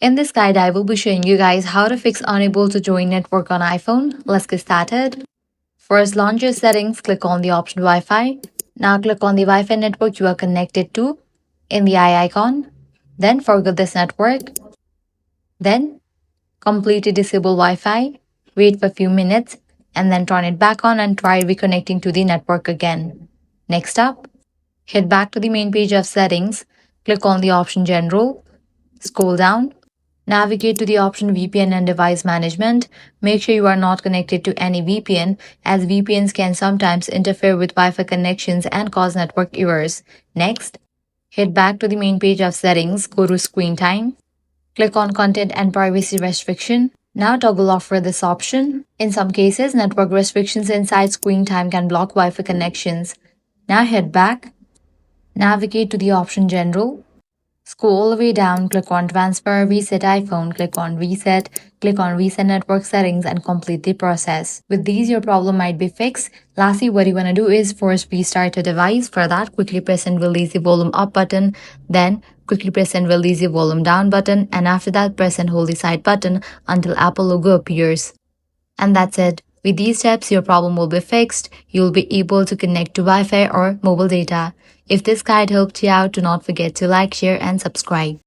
In this guide, I will be showing you guys how to fix unable to join network on iPhone. Let's get started. First, launch your settings, click on the option Wi-Fi. Now click on the Wi-Fi network you are connected to in the eye icon. Then forget this network. Then completely disable Wi-Fi. Wait for a few minutes and then turn it back on and try reconnecting to the network again. Next up, head back to the main page of settings. Click on the option General. Scroll down. Navigate to the option VPN and device management. Make sure you are not connected to any VPN, as VPNs can sometimes interfere with Wi-Fi connections and cause network errors. Next, head back to the main page of settings, go to screen time, click on content and privacy restriction. Now toggle off for this option. In some cases, network restrictions inside screen time can block Wi-Fi connections. Now head back, navigate to the option General. Scroll all the way down, click on Transfer, Reset iPhone, click on Reset Network Settings and complete the process. With these, your problem might be fixed. Lastly, what you want to do is first restart your device. For that, quickly press and release the volume up button, then quickly press and release the volume down button, and after that, press and hold the side button until Apple logo appears. And that's it. With these steps, your problem will be fixed. You'll be able to connect to Wi-Fi or mobile data. If this guide helped you out, do not forget to like, share, and subscribe.